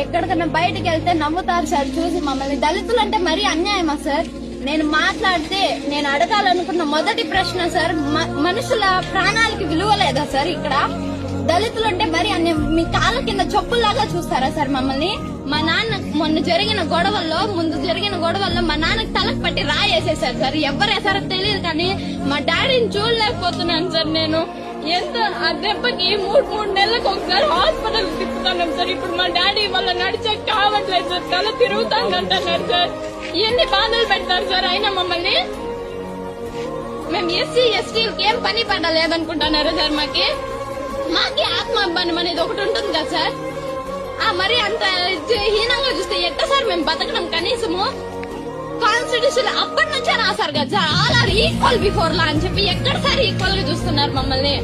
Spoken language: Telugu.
ఎక్కడికైనా బయటకు వెళ్తే నమ్ముతారు సార్ చూసి మమ్మల్ని. దళితులు అంటే మరీ అన్యాయమా సార్? నేను మాట్లాడితే నేను అడగాలనుకున్న మొదటి ప్రశ్న సార్, మనుషుల ప్రాణాలకి విలువ లేదా సార్ ఇక్కడ? దళితులు అంటే మరి అన్ని మీ కాళ్ళ కింద చెప్పుల్లాగా చూస్తారా సార్ మమ్మల్ని? మా నాన్న ముందు జరిగిన గొడవల్లో మా నాన్నకి తలకు పట్టి రాయేసేసారు సార్. ఎవరు వేసారో తెలియదు కానీ మా డాడీని చూడలేకపోతున్నాను సార్. నేను ఎంత ఆ దెబ్బకి మూడు నెలలకు ఒకసారి హాస్పిటల్ తిప్పుతున్నాం సార్. ఇప్పుడు మా డాడీ వాళ్ళ నడిచే కావట్లేదు సార్, తల తిరుగుతానంటున్నారు సార్. ఎన్ని బాధలు పెడతారు సార్ అయినా మమ్మల్ని. మేము ఎస్సీ ఎస్టీలకి ఏం పని పడలేదనుకుంటున్నారు సార్? మాకి ఆత్మాభిమానం అనేది ఒకటి ఉంటుంది కదా సార్. మరి అంత హీనంగా చూస్తే ఎట్ట సార్ మేము బతకడం? కనీసము కాన్స్టిట్యూషన్ అప్పటి నుంచే రాశారు కదా sir, all are equal before law అని చెప్పి. ఎక్కడ సార్ ఈక్వల్ గా చూస్తున్నారు మమ్మల్ని?